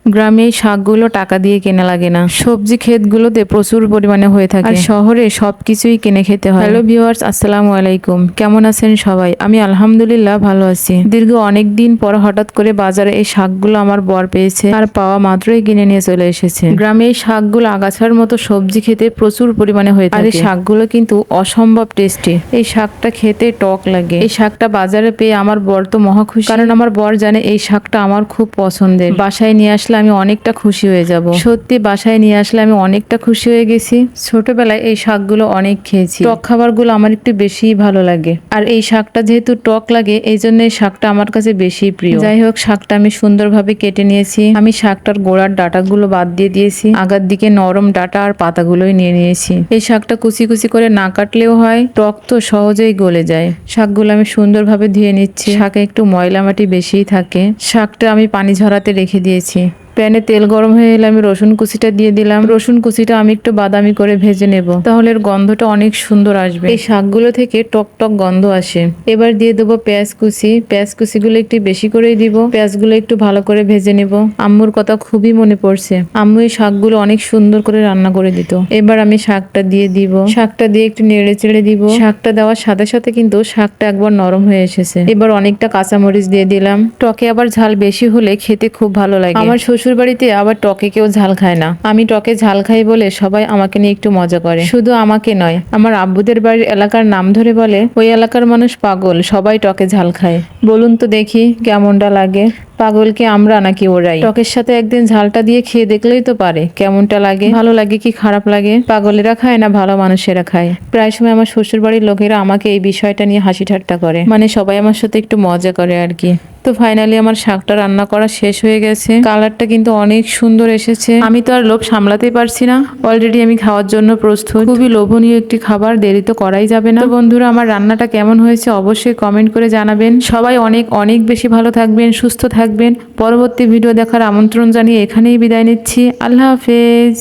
গ্রামে এই শাকগুলো টাকা দিয়ে কেনা লাগে না, সবজি ক্ষেতগুলোতে প্রচুর পরিমাণে হয়ে থাকে, আর শহরে সবকিছুই কিনে খেতে হয়। হ্যালো ভিউয়ার্স, আসসালামু আলাইকুম। কেমন আছেন সবাই? আমি আলহামদুলিল্লাহ ভালো আছি। দীর্ঘ অনেক দিন পর হঠাৎ করে বাজারে এই শাকগুলো আমার বর পেয়েছে, আর পাওয়া মাত্রই কিনে নিয়ে চলে এসেছে। গ্রামে এই শাকগুলো আগাছার মতো সবজি খেতে প্রচুর পরিমাণে হয়ে থাকে, আর এই শাকগুলো কিন্তু অসম্ভব টেস্টি। এই শাকটা খেতে টক লাগে। এই শাকটা বাজারে পেয়ে আমার বর তো মহা খুশি, কারণ আমার বর জানে এই শাকটা আমার খুব পছন্দের। বাসায় নিয়ে আসলে আমি অনেকটা খুশি হয়ে যাব। সত্যি বাসায় নিয়ে আসলে আমি অনেকটা খুশি হয়ে গেছি। ছোটবেলায় এই শাকগুলো অনেক খেয়েছি। টক খাবারগুলো আমার একটু বেশিই ভালো লাগে, আর এই শাকটা যেহেতু টক লাগে এই জন্য এই শাকটা আমার কাছে বেশি প্রিয়। যাই হোক, শাকটা আমি সুন্দরভাবে কেটে নিয়েছি। আমি শাকটার গোড়ার ডাঁটাগুলো বাদ দিয়ে দিয়েছি, আগার দিকে নরম ডাঁটা আর পাতাগুলোই নিয়ে নিয়েছি। এই শাকটা কুচি কুচি করে না কাটলেও হয়, টক তো সহজেই গলে যায়। শাকগুলো আমি সুন্দরভাবে ধুয়ে নিচ্ছি। শাকে একটু ময়লা মাটি বেশিই থাকে। শাকটা আমি পানি ঝরাতে রেখে দিয়েছি। প্যানে তেল গরম হয়ে এলে আমি রসুন কুচিটা দিয়ে দিলাম। রসুন কুচিটা আমি একটু বাদামি করে ভেজে নেব, তাহলে এর গন্ধটা অনেক সুন্দর আসবে। এই শাকগুলো থেকে টক টক গন্ধ আসে। এবার দিয়ে দেবো পেঁয়াজ কুচি। পেঁয়াজ কুচিগুলো একটু বেশি করেই দিব। পেঁয়াজগুলো একটু ভালো করে ভেজে নেব। আম্মুর কথা খুবই মনে পড়ছে। আম্মু এই শাকগুলো অনেক সুন্দর করে রান্না করে দিত। এবার আমি শাকটা দিয়ে দিব। শাকটা দিয়ে একটু নেড়ে চেড়ে দিব। শাকটা দেওয়ার সাথে সাথে কিন্তু শাকটা একবার নরম হয়ে এসেছে। এবার অনেকটা কাঁচামরিচ দিয়ে দিলাম। টকে আবার ঝাল বেশি হলে খেতে খুব ভালো লাগে। আমার শ্বশুর বাড়িতে আবার টকে কেউ ঝাল খায় না। আমি টকে ঝাল খাই বলে সবাই আমাকে নিয়ে একটু মজা করে। শুধু আমাকে নয়, আমার আব্বুদের বাড়ির এলাকার নাম ধরে বলে ওই এলাকার মানুষ পাগল, সবাই টকে ঝাল খায়। বলুন তো দেখি কেমনটা লাগে। পাগলকে আমরা নাকি ওরাই? টকের সাথে একদিন ঝালটা দিয়ে খেয়ে দেখলেই তো পারে কেমনটা লাগে, ভালো লাগে কি খারাপ লাগে। পাগলেরা খায় না ভালো মানুষেরা খায়? প্রায় সময় আমার শ্বশুর বাড়ির লোকেরা আমাকে এই বিষয়টা নিয়ে হাসি ঠাট্টা করে, মানে সবাই আমার সাথে একটু মজা করে আর কি। তো ফাইনালি আমার শাকটা রান্না করা শেষ হয়ে গেছে। কালারটা কিন্তু অনেক সুন্দর এসেছে। আমি তো আর লোভ সামলাতেই পারছি না, অলরেডি আমি খাওয়ার জন্য প্রস্তুত। খুবই লোভনীয় একটি খাবার, দেরি তো করাই যাবে না। তো বন্ধুরা, আমার রান্নাটা কেমন হয়েছে অবশ্যই কমেন্ট করে জানাবেন। সবাই অনেক অনেক বেশি ভালো থাকবেন, সুস্থ থাকবেন। পরবর্তী ভিডিও দেখার আমন্ত্রণ জানিয়ে এখানেই বিদায় নিচ্ছি। আল্লাহ হাফেজ।